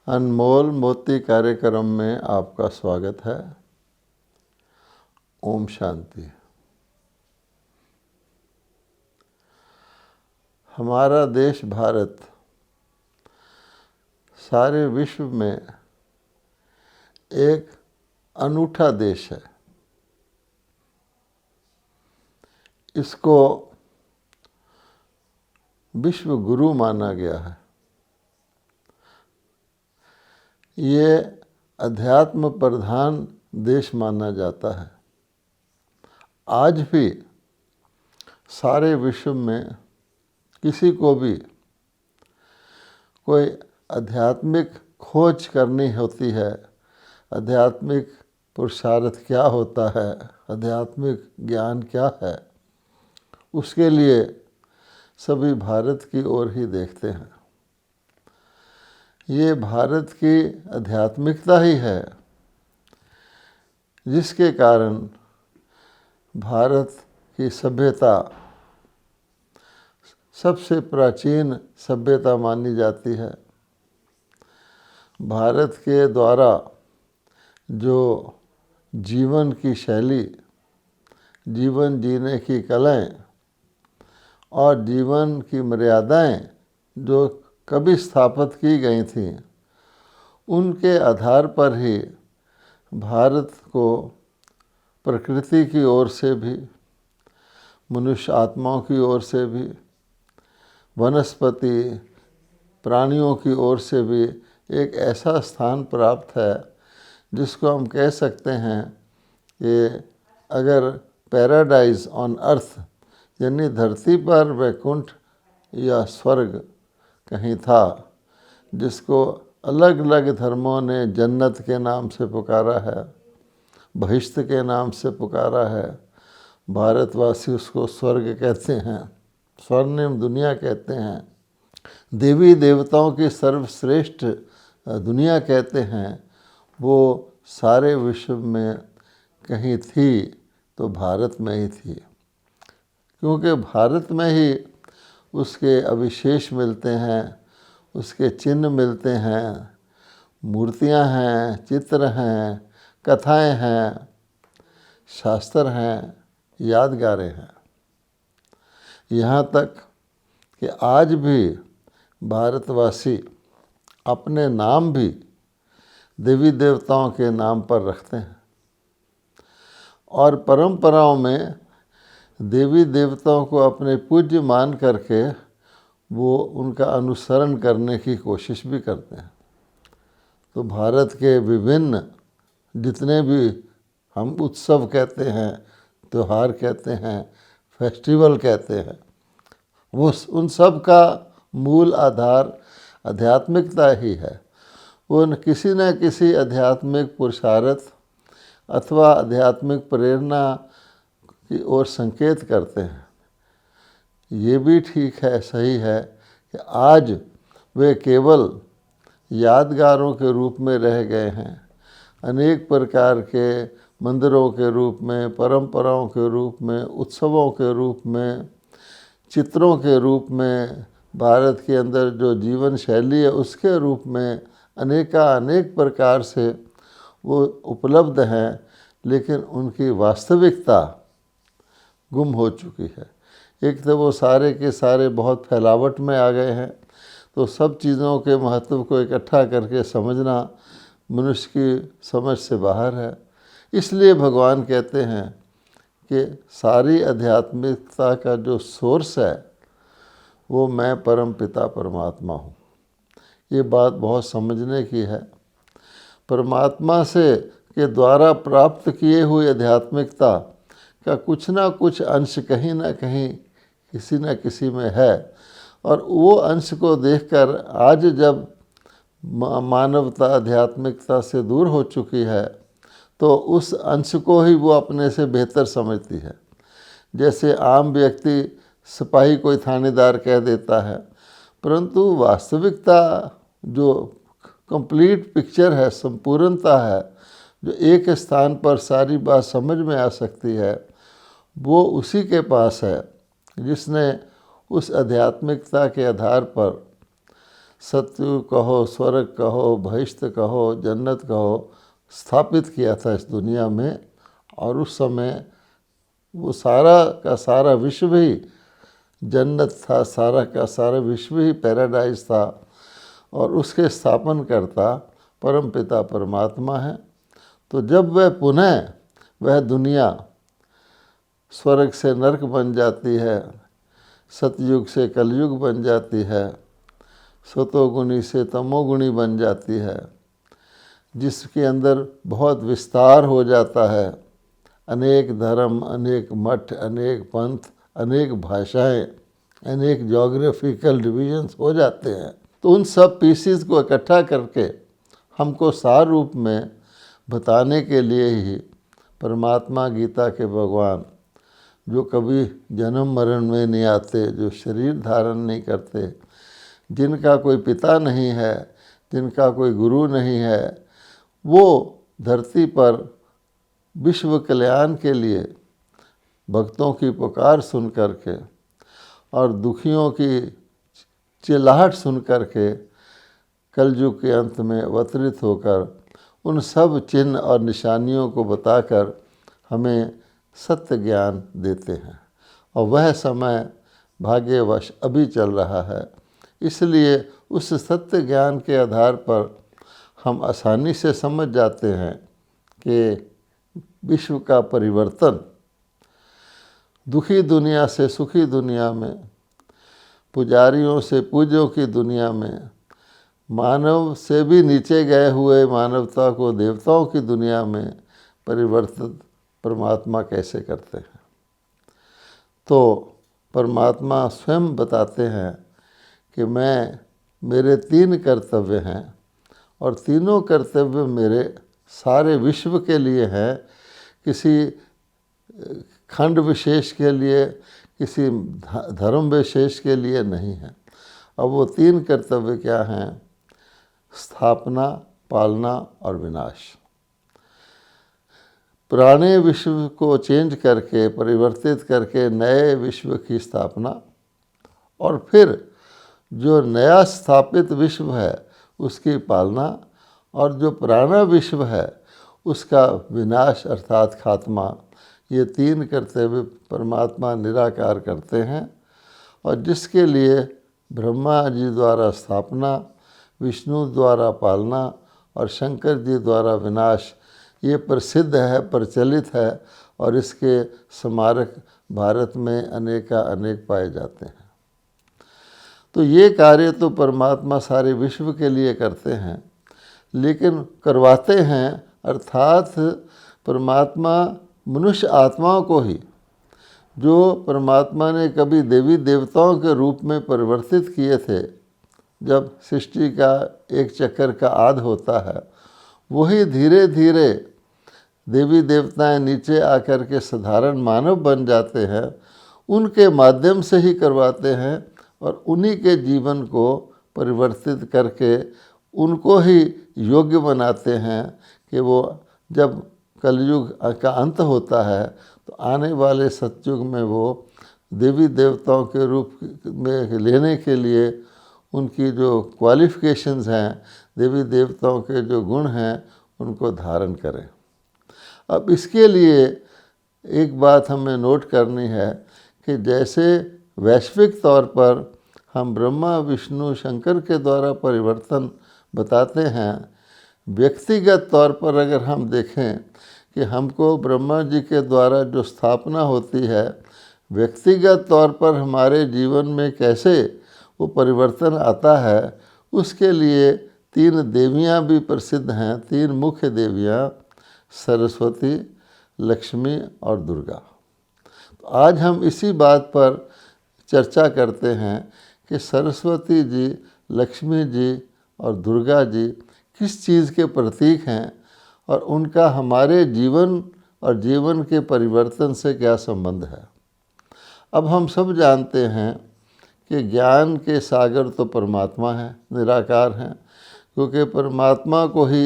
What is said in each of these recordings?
अनमोल मोती कार्यक्रम में आपका स्वागत है। ओम शांति। हमारा देश भारत सारे विश्व में एक अनूठा देश है। इसको विश्व गुरु माना गया है। ये अध्यात्म प्रधान देश माना जाता है। आज भी सारे विश्व में किसी को भी कोई आध्यात्मिक खोज करनी होती है, आध्यात्मिक पुरुषार्थ क्या होता है, आध्यात्मिक ज्ञान क्या है, उसके लिए सभी भारत की ओर ही देखते हैं। ये भारत की आध्यात्मिकता ही है जिसके कारण भारत की सभ्यता सबसे प्राचीन सभ्यता मानी जाती है। भारत के द्वारा जो जीवन की शैली, जीवन जीने की कलाएं और जीवन की मर्यादाएं जो कभी स्थापित की गई थीं, उनके आधार पर ही भारत को प्रकृति की ओर से भी, मनुष्य आत्माओं की ओर से भी, वनस्पति प्राणियों की ओर से भी एक ऐसा स्थान प्राप्त है जिसको हम कह सकते हैं कि अगर पैराडाइज ऑन अर्थ यानी धरती पर वैकुंठ या स्वर्ग कहीं था, जिसको अलग अलग धर्मों ने जन्नत के नाम से पुकारा है, बहिश्त के नाम से पुकारा है, भारतवासी उसको स्वर्ग कहते हैं, स्वर्णिम दुनिया कहते हैं, देवी देवताओं की सर्वश्रेष्ठ दुनिया कहते हैं, वो सारे विश्व में कहीं थी तो भारत में ही थी। क्योंकि भारत में ही उसके अविशेष मिलते हैं, उसके चिन्ह मिलते हैं, मूर्तियां हैं, चित्र हैं, कथाएं हैं, शास्त्र हैं, यादगारें हैं। यहाँ तक कि आज भी भारतवासी अपने नाम भी देवी देवताओं के नाम पर रखते हैं और परंपराओं में देवी देवताओं को अपने पूज्य मान करके वो उनका अनुसरण करने की कोशिश भी करते हैं। तो भारत के विभिन्न जितने भी हम उत्सव कहते हैं, त्यौहार कहते हैं, फेस्टिवल कहते हैं, वो उन सब का मूल आधार आध्यात्मिकता ही है। वो किसी न किसी आध्यात्मिक पुरुषार्थ अथवा आध्यात्मिक प्रेरणा की ओर संकेत करते हैं। ये भी ठीक है, सही है कि आज वे केवल यादगारों के रूप में रह गए हैं। अनेक प्रकार के मंदिरों के रूप में, परंपराओं के रूप में, उत्सवों के रूप में, चित्रों के रूप में, भारत के अंदर जो जीवन शैली है उसके रूप में अनेक प्रकार से वो उपलब्ध हैं, लेकिन उनकी वास्तविकता गुम हो चुकी है। एक तो वो सारे के सारे बहुत फैलावट में आ गए हैं, तो सब चीज़ों के महत्व को इकट्ठा करके समझना मनुष्य की समझ से बाहर है। इसलिए भगवान कहते हैं कि सारी आध्यात्मिकता का जो सोर्स है वो मैं परम पिता परमात्मा हूँ। ये बात बहुत समझने की है। परमात्मा से के द्वारा प्राप्त किए हुए आध्यात्मिकता का कुछ ना कुछ अंश कहीं ना कहीं किसी न किसी में है, और वो अंश को देखकर आज जब मानवता आध्यात्मिकता से दूर हो चुकी है तो उस अंश को ही वो अपने से बेहतर समझती है। जैसे आम व्यक्ति सिपाही कोई थानेदार कह देता है, परंतु वास्तविकता जो कंप्लीट पिक्चर है, संपूर्णता है, जो एक स्थान पर सारी बात समझ में आ सकती है, वो उसी के पास है जिसने उस आध्यात्मिकता के आधार पर सतयुग कहो, स्वर्ग कहो, बहिश्त कहो, जन्नत कहो, स्थापित किया था इस दुनिया में। और उस समय वो सारा का सारा विश्व ही जन्नत था, सारा का सारा विश्व ही पैराडाइज था। और उसके स्थापन करता परमपिता परमात्मा है। तो जब वह पुनः वह दुनिया स्वर्ग से नरक बन जाती है, सतयुग से कलयुग बन जाती है, सतोगुणी से तमोगुणी बन जाती है, जिसके अंदर बहुत विस्तार हो जाता है, अनेक धर्म, अनेक मठ, अनेक पंथ, अनेक भाषाएं, अनेक जोग्राफिकल डिवीजन्स हो जाते हैं। तो उन सब पीसीज को इकट्ठा करके हमको सार रूप में बताने के लिए ही परमात्मा गीता के भगवान, जो कभी जन्म मरण में नहीं आते, जो शरीर धारण नहीं करते, जिनका कोई पिता नहीं है, जिनका कोई गुरु नहीं है, वो धरती पर विश्व कल्याण के लिए भक्तों की पुकार सुन करके और दुखियों की चिल्लाहट सुन करके कलयुग के अंत में अवतरित होकर उन सब चिन्ह और निशानियों को बताकर हमें सत्य ज्ञान देते हैं। और वह समय भाग्यवश अभी चल रहा है। इसलिए उस सत्य ज्ञान के आधार पर हम आसानी से समझ जाते हैं कि विश्व का परिवर्तन दुखी दुनिया से सुखी दुनिया में, पुजारियों से पूज्यों की दुनिया में, मानव से भी नीचे गए हुए मानवता को देवताओं की दुनिया में परिवर्तित परमात्मा कैसे करते हैं। तो परमात्मा स्वयं बताते हैं कि मेरे 3 कर्तव्य हैं और तीनों कर्तव्य मेरे सारे विश्व के लिए हैं, किसी खंड विशेष के लिए, किसी धर्म विशेष के लिए नहीं है। अब वो 3 कर्तव्य क्या हैं? स्थापना, पालना और विनाश। पुराने विश्व को चेंज करके, परिवर्तित करके नए विश्व की स्थापना, और फिर जो नया स्थापित विश्व है उसकी पालना, और जो पुराना विश्व है उसका विनाश अर्थात खात्मा। ये 3 कर्तव्य परमात्मा निराकार करते हैं। और जिसके लिए ब्रह्मा जी द्वारा स्थापना, विष्णु द्वारा पालना और शंकर जी द्वारा विनाश, ये प्रसिद्ध है, प्रचलित है, और इसके स्मारक भारत में अनेक पाए जाते हैं। तो ये कार्य तो परमात्मा सारे विश्व के लिए करते हैं, लेकिन करवाते हैं अर्थात परमात्मा मनुष्य आत्माओं को ही, जो परमात्मा ने कभी देवी देवताओं के रूप में परिवर्तित किए थे, जब सृष्टि का एक चक्कर का आद होता है, वही धीरे धीरे देवी देवताएं नीचे आकर के साधारण मानव बन जाते हैं, उनके माध्यम से ही करवाते हैं और उन्हीं के जीवन को परिवर्तित करके उनको ही योग्य बनाते हैं कि वो जब कलयुग का अंत होता है तो आने वाले सतयुग में वो देवी देवताओं के रूप में लेने के लिए उनकी जो क्वालिफ़िकेशंस हैं, देवी देवताओं के जो गुण हैं, उनको धारण करें। अब इसके लिए एक बात हमें नोट करनी है कि जैसे वैश्विक तौर पर हम ब्रह्मा विष्णु शंकर के द्वारा परिवर्तन बताते हैं, व्यक्तिगत तौर पर अगर हम देखें कि हमको ब्रह्मा जी के द्वारा जो स्थापना होती है, व्यक्तिगत तौर पर हमारे जीवन में कैसे वो परिवर्तन आता है, उसके लिए 3 देवियाँ भी प्रसिद्ध हैं। 3 मुख्य देवियाँ, सरस्वती, लक्ष्मी और दुर्गा। तो आज हम इसी बात पर चर्चा करते हैं कि सरस्वती जी, लक्ष्मी जी और दुर्गा जी किस चीज़ के प्रतीक हैं और उनका हमारे जीवन और जीवन के परिवर्तन से क्या संबंध है। अब हम सब जानते हैं कि ज्ञान के सागर तो परमात्मा हैं, निराकार हैं, क्योंकि परमात्मा को ही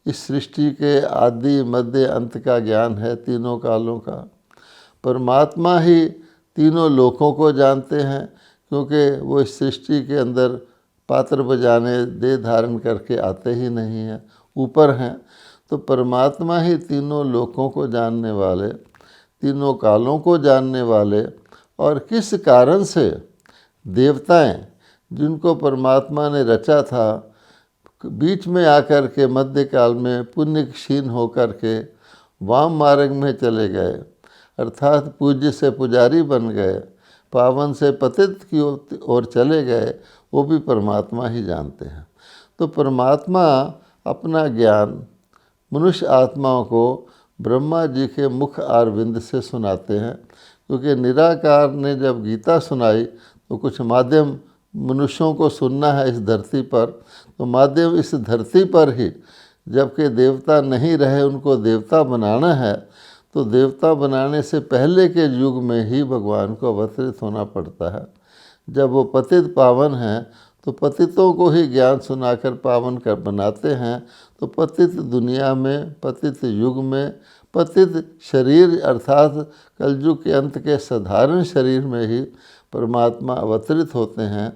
इस सृष्टि के आदि मध्य अंत का ज्ञान है, तीनों कालों का। परमात्मा ही तीनों लोकों को जानते हैं, क्योंकि वो इस सृष्टि के अंदर पात्र बजाने देह धारण करके आते ही नहीं हैं, ऊपर हैं। तो परमात्मा ही तीनों लोकों को जानने वाले, तीनों कालों को जानने वाले, और किस कारण से देवताएं जिनको परमात्मा ने रचा था बीच में आकर के मध्यकाल में पुण्य क्षीण होकर के वाम मार्ग में चले गए, अर्थात पूज्य से पुजारी बन गए, पावन से पतित की ओर चले गए, वो भी परमात्मा ही जानते हैं। तो परमात्मा अपना ज्ञान मनुष्य आत्माओं को ब्रह्मा जी के मुख आरविंद से सुनाते हैं, क्योंकि निराकार ने जब गीता सुनाई तो कुछ माध्यम मनुष्यों को सुनना है इस धरती पर, तो माध्यम इस धरती पर ही, जबकि देवता नहीं रहे उनको देवता बनाना है, तो देवता बनाने से पहले के युग में ही भगवान को अवतरित होना पड़ता है। जब वो पतित पावन हैं तो पतितों को ही ज्ञान सुनाकर पावन कर बनाते हैं। तो पतित दुनिया में, पतित युग में, पतित शरीर अर्थात कलयुग के अंत के साधारण शरीर में ही परमात्मा अवतरित होते हैं,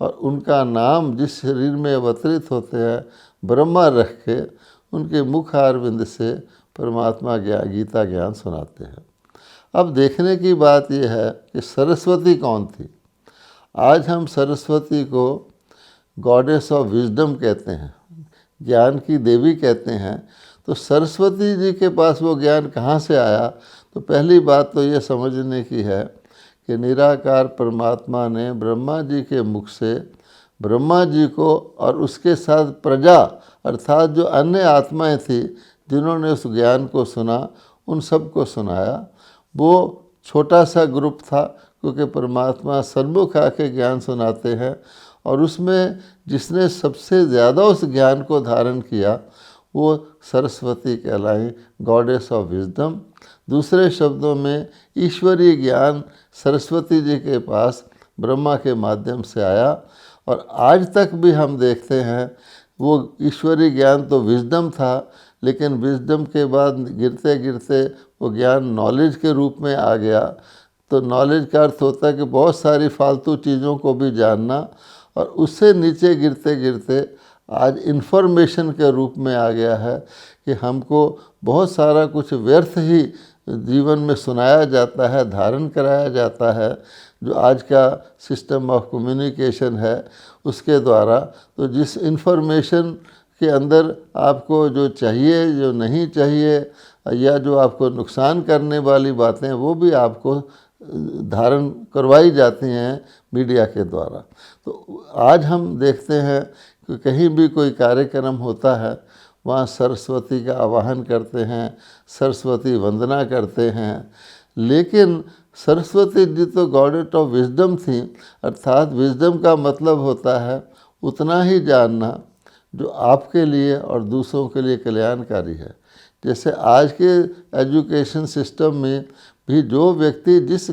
और उनका नाम जिस शरीर में अवतरित होते हैं ब्रह्मा रख के उनके मुख आरविंद से परमात्मा गीता ज्ञान सुनाते हैं। अब देखने की बात यह है कि सरस्वती कौन थी। आज हम सरस्वती को गॉडेस ऑफ विजडम कहते हैं, ज्ञान की देवी कहते हैं। तो सरस्वती जी के पास वो ज्ञान कहाँ से आया? तो पहली बात तो ये समझने की है कि निराकार परमात्मा ने ब्रह्मा जी के मुख से ब्रह्मा जी को और उसके साथ प्रजा अर्थात जो अन्य आत्माएं थी जिन्होंने उस ज्ञान को सुना, उन सबको सुनाया। वो छोटा सा ग्रुप था, क्योंकि परमात्मा सन्मुख आके ज्ञान सुनाते हैं, और उसमें जिसने सबसे ज़्यादा उस ज्ञान को धारण किया वो सरस्वती कहलाई, गॉडेस ऑफ विजडम। दूसरे शब्दों में ईश्वरीय ज्ञान सरस्वती जी के पास ब्रह्मा के माध्यम से आया, और आज तक भी हम देखते हैं वो ईश्वरीय ज्ञान तो विजडम था, लेकिन विजडम के बाद गिरते गिरते वो ज्ञान नॉलेज के रूप में आ गया। तो नॉलेज का अर्थ होता है कि बहुत सारी फालतू चीज़ों को भी जानना, और उससे नीचे गिरते गिरते आज इन्फॉर्मेशन के रूप में आ गया है कि हमको बहुत सारा कुछ व्यर्थ ही जीवन में सुनाया जाता है, धारण कराया जाता है, जो आज का सिस्टम ऑफ कम्युनिकेशन है उसके द्वारा। तो जिस इन्फॉर्मेशन के अंदर आपको जो चाहिए, जो नहीं चाहिए, या जो आपको नुकसान करने वाली बातें, वो भी आपको धारण करवाई जाती हैं मीडिया के द्वारा। तो आज हम देखते हैं कि कहीं भी कोई कार्यक्रम होता है वहाँ सरस्वती का आवाहन करते हैं, सरस्वती वंदना करते हैं, लेकिन सरस्वती जी तो गॉडेस ऑफ विजडम थी, अर्थात विजडम का मतलब होता है उतना ही जानना जो आपके लिए और दूसरों के लिए कल्याणकारी है। जैसे आज के एजुकेशन सिस्टम में भी जो व्यक्ति जिस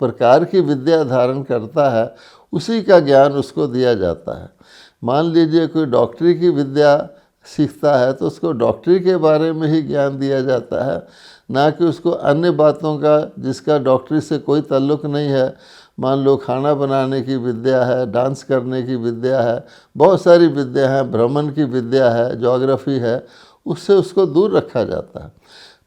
प्रकार की विद्या धारण करता है उसी का ज्ञान उसको दिया जाता है। मान लीजिए कोई डॉक्टरी की विद्या सीखता है तो उसको डॉक्टरी के बारे में ही ज्ञान दिया जाता है, ना कि उसको अन्य बातों का जिसका डॉक्टरी से कोई ताल्लुक़ नहीं है। मान लो खाना बनाने की विद्या है, डांस करने की विद्या है, बहुत सारी विद्या है, भ्रमण की विद्या है, ज्योग्राफी है, उससे उसको दूर रखा जाता है।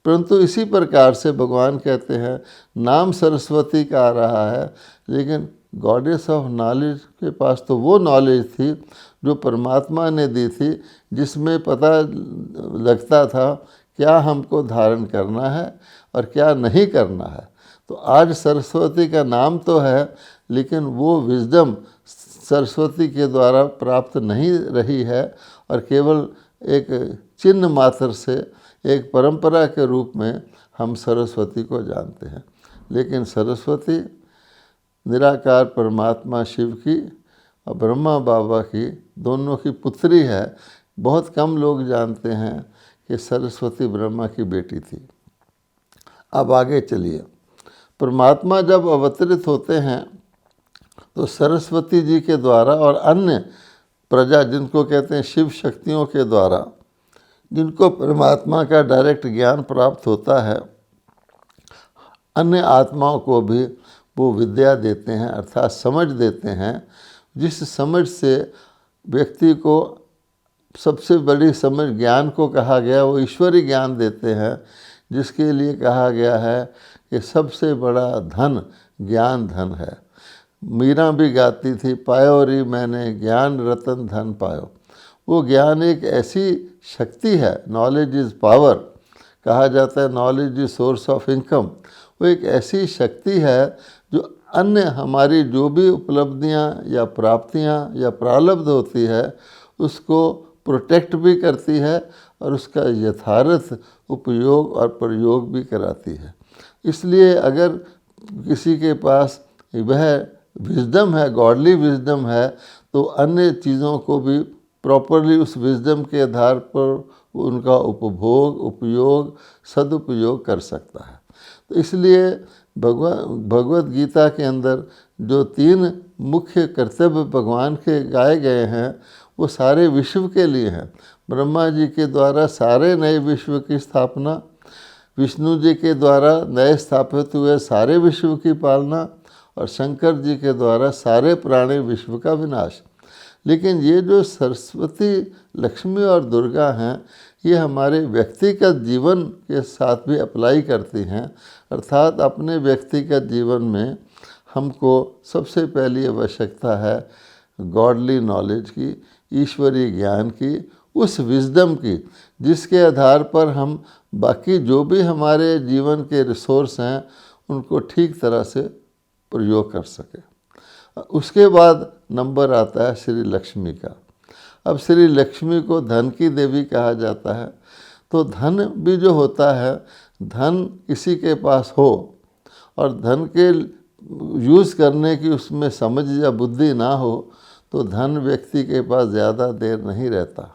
परंतु इसी प्रकार से भगवान कहते हैं नाम सरस्वती का आ रहा है, लेकिन गॉडेस ऑफ नॉलेज के पास तो वो नॉलेज थी जो परमात्मा ने दी थी, जिसमें पता लगता था क्या हमको धारण करना है और क्या नहीं करना है। तो आज सरस्वती का नाम तो है, लेकिन वो विजडम सरस्वती के द्वारा प्राप्त नहीं रही है, और केवल एक चिन्ह मात्र से एक परंपरा के रूप में हम सरस्वती को जानते हैं। लेकिन सरस्वती निराकार परमात्मा शिव की और ब्रह्मा बाबा की दोनों की पुत्री है। बहुत कम लोग जानते हैं कि सरस्वती ब्रह्मा की बेटी थी। अब आगे चलिए, परमात्मा जब अवतरित होते हैं तो सरस्वती जी के द्वारा और अन्य प्रजा जिनको कहते हैं शिव शक्तियों के द्वारा, जिनको परमात्मा का डायरेक्ट ज्ञान प्राप्त होता है, अन्य आत्माओं को भी वो विद्या देते हैं, अर्थात समझ देते हैं जिस समझ से व्यक्ति को सबसे बड़ी समझ ज्ञान को कहा गया, वो ईश्वरी ज्ञान देते हैं, जिसके लिए कहा गया है कि सबसे बड़ा धन ज्ञान धन है। मीरा भी गाती थी, पायो री मैंने ज्ञान रतन धन पायो। वो ज्ञान एक ऐसी शक्ति है, नॉलेज इज़ पावर कहा जाता है, knowledge is source of income. वो एक ऐसी शक्ति है जो अन्य हमारी जो भी उपलब्धियां या प्राप्तियां या प्रारब्ध होती है उसको प्रोटेक्ट भी करती है और उसका यथार्थ उपयोग और प्रयोग भी कराती है। इसलिए अगर किसी के पास वह विजडम है, गॉडली विजडम है, तो अन्य चीज़ों को भी प्रॉपरली उस विजडम के आधार पर उनका उपभोग, उपयोग, सदुपयोग कर सकता है। तो इसलिए भगवत गीता के अंदर जो 3 मुख्य कर्तव्य भगवान के गाए गए हैं वो सारे विश्व के लिए हैं। ब्रह्मा जी के द्वारा सारे नए विश्व की स्थापना, विष्णु जी के द्वारा नए स्थापित हुए सारे विश्व की पालना और शंकर जी के द्वारा सारे प्राणी विश्व का विनाश। लेकिन ये जो सरस्वती, लक्ष्मी और दुर्गा हैं, ये हमारे व्यक्तिगत जीवन के साथ भी अप्लाई करती हैं। अर्थात अपने व्यक्तिगत जीवन में हमको सबसे पहली आवश्यकता है गॉडली नॉलेज की, ईश्वरीय ज्ञान की, उस विजडम की, जिसके आधार पर हम बाकी जो भी हमारे जीवन के रिसोर्स हैं उनको ठीक तरह से प्रयोग कर सकें। उसके बाद नंबर आता है श्री लक्ष्मी का। अब श्री लक्ष्मी को धन की देवी कहा जाता है। तो धन भी जो होता है, धन किसी के पास हो और धन के यूज़ करने की उसमें समझ या बुद्धि ना हो तो धन व्यक्ति के पास ज़्यादा देर नहीं रहता।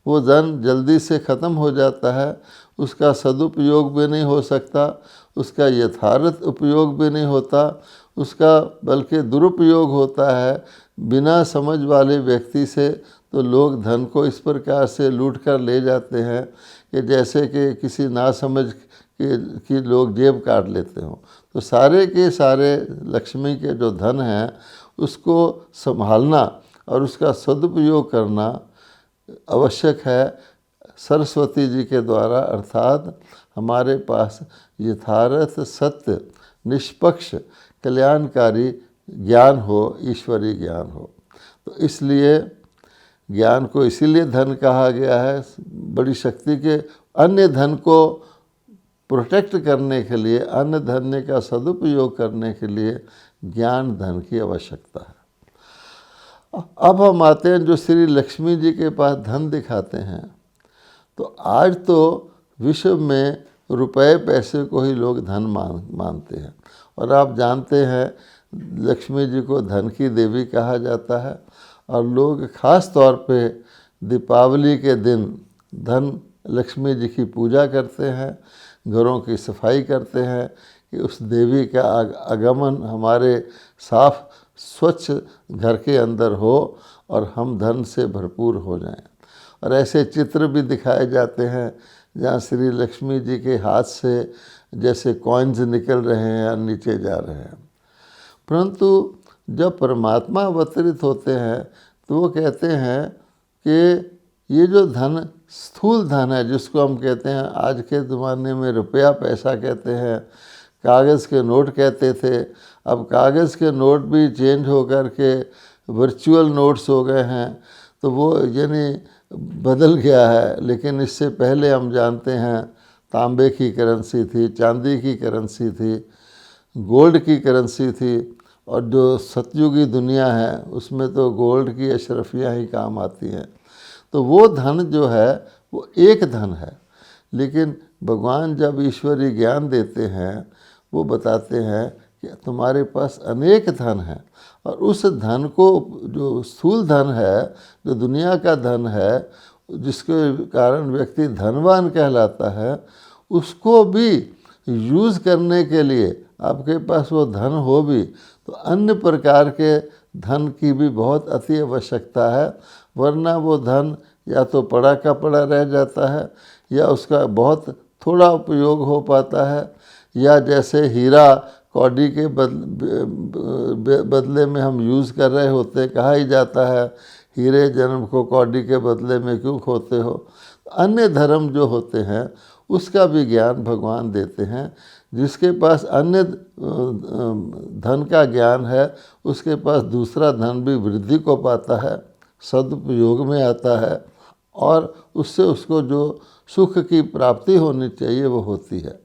वो धन जल्दी से ख़त्म हो जाता है, उसका सदुपयोग भी नहीं हो सकता, उसका यथार्थ उपयोग भी नहीं होता, उसका बल्कि दुरुपयोग होता है। बिना समझ वाले व्यक्ति से तो लोग धन को इस प्रकार से लूट कर ले जाते हैं कि जैसे कि किसी नासमझ कि लोग जेब काट लेते हों। तो सारे के सारे लक्ष्मी के जो धन हैं उसको संभालना और उसका सदुपयोग करना आवश्यक है सरस्वती जी के द्वारा। अर्थात हमारे पास यथार्थ, सत्य, निष्पक्ष, कल्याणकारी ज्ञान हो, ईश्वरीय ज्ञान हो। तो इसलिए ज्ञान को इसीलिए धन कहा गया है। बड़ी शक्ति के अन्य धन को प्रोटेक्ट करने के लिए, अन्य धन का सदुपयोग करने के लिए ज्ञान धन की आवश्यकता है। अब हम आते हैं जो श्री लक्ष्मी जी के पास धन दिखाते हैं। तो आज तो विश्व में रुपए पैसे को ही लोग धन मानते हैं और आप जानते हैं लक्ष्मी जी को धन की देवी कहा जाता है। और लोग ख़ास तौर पे दीपावली के दिन धन लक्ष्मी जी की पूजा करते हैं, घरों की सफाई करते हैं कि उस देवी का आगमन हमारे साफ स्वच्छ घर के अंदर हो और हम धन से भरपूर हो जाएं। और ऐसे चित्र भी दिखाए जाते हैं जहाँ श्री लक्ष्मी जी के हाथ से जैसे कॉइन्स निकल रहे हैं या नीचे जा रहे हैं। परंतु जब परमात्मा अवतरित होते हैं तो वो कहते हैं कि ये जो धन स्थूल धन है, जिसको हम कहते हैं आज के ज़माने में रुपया पैसा कहते हैं, कागज़ के नोट कहते थे, अब कागज़ के नोट भी चेंज हो कर के वर्चुअल नोट्स हो गए हैं। तो वो यानी बदल गया है। लेकिन इससे पहले हम जानते हैं तांबे की करेंसी थी, चांदी की करेंसी थी, गोल्ड की करेंसी थी। और जो सतयुगी दुनिया है उसमें तो गोल्ड की अशरफियाँ ही काम आती हैं। तो वो धन जो है वो एक धन है। लेकिन भगवान जब ईश्वरीय ज्ञान देते हैं वो बताते हैं कि तुम्हारे पास अनेक धन है और उस धन को, जो स्थूल धन है, जो दुनिया का धन है, जिसके कारण व्यक्ति धनवान कहलाता है, उसको भी यूज़ करने के लिए आपके पास वो धन हो भी तो अन्य प्रकार के धन की भी बहुत अति आवश्यकता है। वरना वो धन या तो पड़ा का पड़ा रह जाता है या उसका बहुत थोड़ा उपयोग हो पाता है, या जैसे हीरा कौड़ी के बदले में हम यूज़ कर रहे होते। कहा ही जाता है हीरे जन्म को कौड़ी के बदले में क्यों खोते हो। अन्य धर्म जो होते हैं उसका भी ज्ञान भगवान देते हैं। जिसके पास अन्य धन का ज्ञान है उसके पास दूसरा धन भी वृद्धि को पाता है, सदुपयोग में आता है, और उससे उसको जो सुख की प्राप्ति होनी चाहिए वो होती है।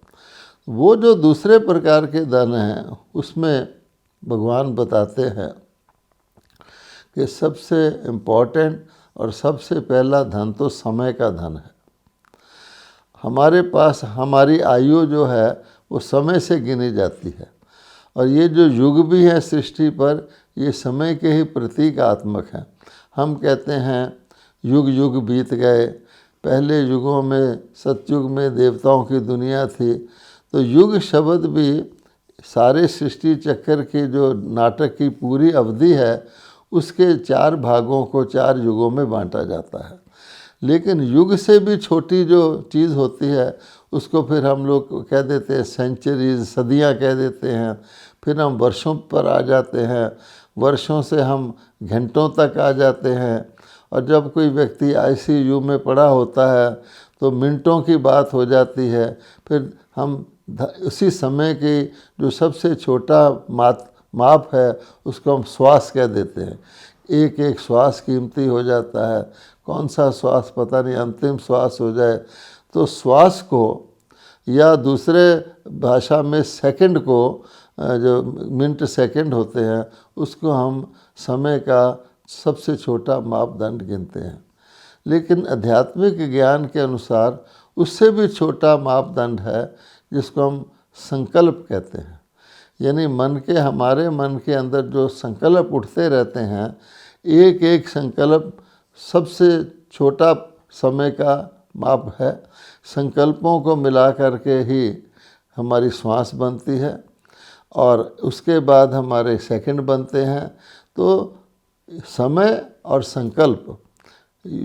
वो जो दूसरे प्रकार के धन हैं उसमें भगवान बताते हैं कि सबसे इम्पोर्टेंट और सबसे पहला धन तो समय का धन है। हमारे पास हमारी आयु जो है वो समय से गिनी जाती है, और ये जो युग भी हैं सृष्टि पर ये समय के ही प्रतीकात्मक हैं। हम कहते हैं युग युग बीत गए। पहले युगों में सतयुग में देवताओं की दुनिया थी, तो युग शब्द भी सारे सृष्टि चक्कर की जो नाटक की पूरी अवधि है उसके 4 भागों को 4 युगों में बांटा जाता है। लेकिन युग से भी छोटी जो चीज़ होती है उसको फिर हम लोग कह देते हैं सेंचुरीज, सदियां कह देते हैं। फिर हम वर्षों पर आ जाते हैं, वर्षों से हम घंटों तक आ जाते हैं, और जब कोई व्यक्ति आईसीयू में पड़ा होता है तो मिनटों की बात हो जाती है। फिर हम उसी समय की जो सबसे छोटा माप है उसको हम श्वास कह देते हैं। एक एक श्वास कीमती हो जाता है। कौन सा श्वास पता नहीं, अंतिम श्वास हो जाए तो श्वास को, या दूसरे भाषा में सेकंड को, जो मिनट सेकंड होते हैं उसको हम समय का सबसे छोटा मापदंड गिनते हैं। लेकिन आध्यात्मिक ज्ञान के अनुसार उससे भी छोटा मापदंड है जिसको हम संकल्प कहते हैं। यानी हमारे मन के अंदर जो संकल्प उठते रहते हैं, एक एक संकल्प सबसे छोटा समय का माप है। संकल्पों को मिला करके ही हमारी श्वास बनती है, और उसके बाद हमारे सेकंड बनते हैं। तो समय और संकल्प,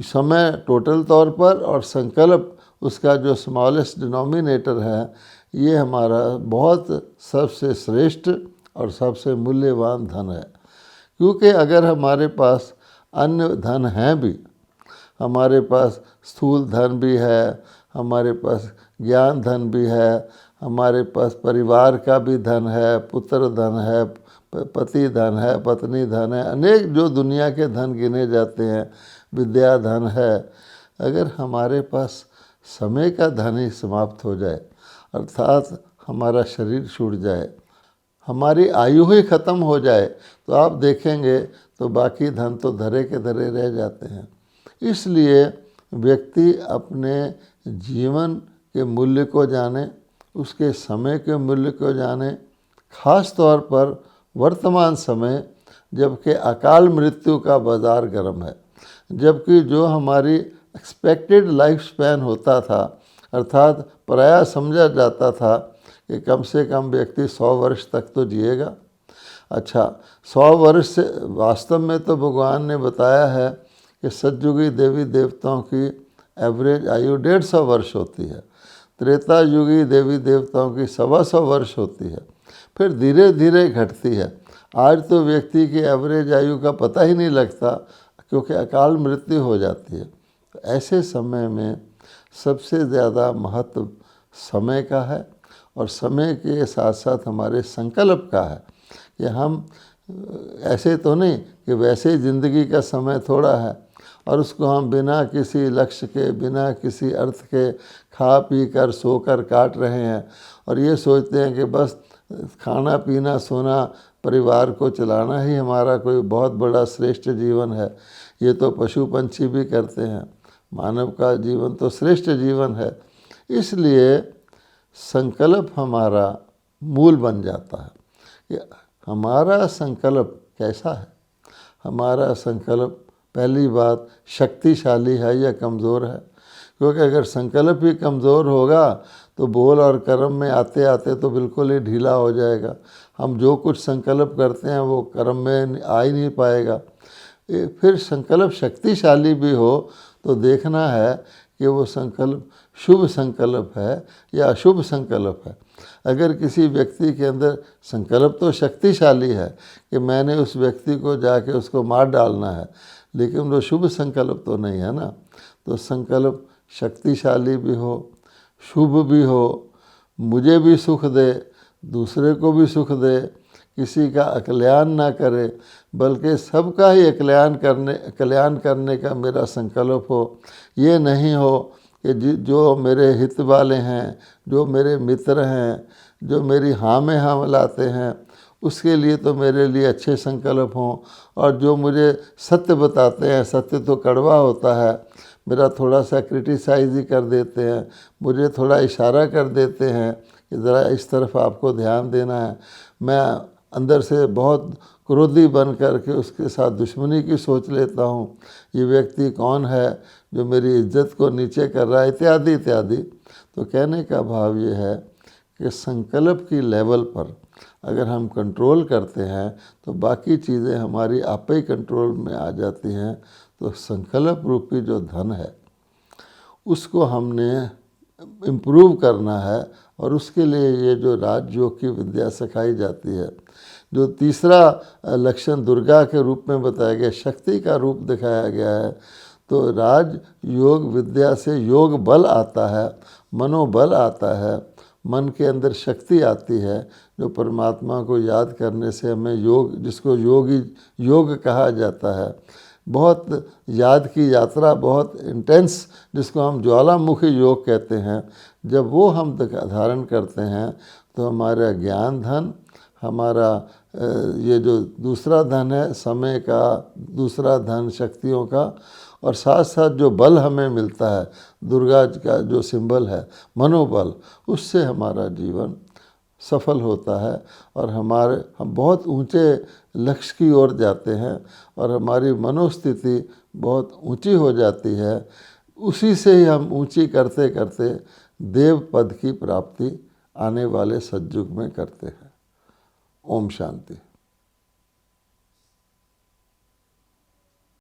समय टोटल तौर पर और संकल्प उसका जो स्मॉलेस्ट डिनोमिनेटर है, ये हमारा बहुत सबसे श्रेष्ठ और सबसे मूल्यवान धन है। क्योंकि अगर हमारे पास अन्य धन हैं भी, हमारे पास स्थूल धन भी है, हमारे पास ज्ञान धन भी है, हमारे पास परिवार का भी धन है, पुत्र धन है, पति धन है, पत्नी धन है, अनेक जो दुनिया के धन गिने जाते हैं, विद्या धन है। अगर हमारे पास समय का धन ही समाप्त हो जाए, अर्थात हमारा शरीर छूट जाए, हमारी आयु ही खत्म हो जाए, तो आप देखेंगे तो बाकी धन तो धरे के धरे रह जाते हैं। इसलिए व्यक्ति अपने जीवन के मूल्य को जाने, उसके समय के मूल्य को जाने, खास तौर पर वर्तमान समय जबकि अकाल मृत्यु का बाज़ार गर्म है, जबकि जो हमारी एक्सपेक्टेड लाइफ स्पैन होता था, अर्थात प्रायः समझा जाता था कि कम से कम व्यक्ति 100 वर्ष तक तो जिएगा। अच्छा, 100 वर्ष से वास्तव में तो भगवान ने बताया है कि सतयुगी देवी देवताओं की एवरेज आयु 150 वर्ष होती है, त्रेता युगी देवी देवताओं की 125 वर्ष होती है, फिर धीरे धीरे घटती है। आज तो व्यक्ति की एवरेज आयु का पता ही नहीं लगता क्योंकि अकाल मृत्यु हो जाती है। तो ऐसे समय में सबसे ज़्यादा महत्व समय का है, और समय के साथ साथ हमारे संकल्प का है कि हम ऐसे तो नहीं कि वैसे ही ज़िंदगी का समय थोड़ा है और उसको हम बिना किसी लक्ष्य के, बिना किसी अर्थ के खा पी कर सो कर काट रहे हैं, और ये सोचते हैं कि बस खाना पीना सोना परिवार को चलाना ही हमारा कोई बहुत बड़ा श्रेष्ठ जीवन है। ये तो पशु पंछी भी करते हैं, मानव का जीवन तो श्रेष्ठ जीवन है। इसलिए संकल्प हमारा मूल बन जाता है कि हमारा संकल्प कैसा है। हमारा संकल्प पहली बात शक्तिशाली है या कमज़ोर है, क्योंकि अगर संकल्प ही कमज़ोर होगा तो बोल और कर्म में आते आते तो बिल्कुल ही ढीला हो जाएगा। हम जो कुछ संकल्प करते हैं वो कर्म में आ ही नहीं पाएगा। फिर संकल्प शक्तिशाली भी हो तो देखना है कि वो संकल्प शुभ संकल्प है या अशुभ संकल्प है। अगर किसी व्यक्ति के अंदर संकल्प तो शक्तिशाली है कि मैंने उस व्यक्ति को जाके उसको मार डालना है, लेकिन वो शुभ संकल्प तो नहीं है ना। तो संकल्प शक्तिशाली भी हो, शुभ भी हो, मुझे भी सुख दे, दूसरे को भी सुख दे, किसी का अकल्याण ना करे बल्कि सबका ही कल्याण करने का मेरा संकल्प हो। ये नहीं हो कि जो मेरे हित वाले हैं, जो मेरे मित्र हैं, जो मेरी हाँ में हाँ मिलाते हैं, उसके लिए तो मेरे लिए अच्छे संकल्प हों, और जो मुझे सत्य बताते हैं, सत्य तो कड़वा होता है, मेरा थोड़ा सा क्रिटिसाइज ही कर देते हैं, मुझे थोड़ा इशारा कर देते हैं कि ज़रा इस तरफ आपको ध्यान देना है, मैं अंदर से बहुत क्रोधी बन करके उसके साथ दुश्मनी की सोच लेता हूँ, ये व्यक्ति कौन है जो मेरी इज्जत को नीचे कर रहा है, इत्यादि इत्यादि। तो कहने का भाव ये है कि संकल्प की लेवल पर अगर हम कंट्रोल करते हैं तो बाकी चीज़ें हमारी आप ही कंट्रोल में आ जाती हैं। तो संकल्प रूपी जो धन है उसको हमने इम्प्रूव करना है, और उसके लिए ये जो राजयोग की विद्या सिखाई जाती है। जो तीसरा लक्षण दुर्गा के रूप में बताया गया, शक्ति का रूप दिखाया गया है। तो राज योग विद्या से योग बल आता है, मनोबल आता है, मन के अंदर शक्ति आती है, जो परमात्मा को याद करने से हमें योग, जिसको योग कहा जाता है, बहुत याद की यात्रा, बहुत इंटेंस, जिसको हम ज्वालामुखी योग कहते हैं, जब वो हम धारण करते हैं तो हमारा ज्ञान धन, हमारा ये जो दूसरा धन है समय का, दूसरा धन शक्तियों का, और साथ साथ जो बल हमें मिलता है, दुर्गा का जो सिंबल है मनोबल, उससे हमारा जीवन सफल होता है, और हम बहुत ऊंचे लक्ष्य की ओर जाते हैं, और हमारी मनोस्थिति बहुत ऊंची हो जाती है। उसी से ही हम ऊंची करते करते देव पद की प्राप्ति आने वाले सतयुग में करते हैं। ओम शांति।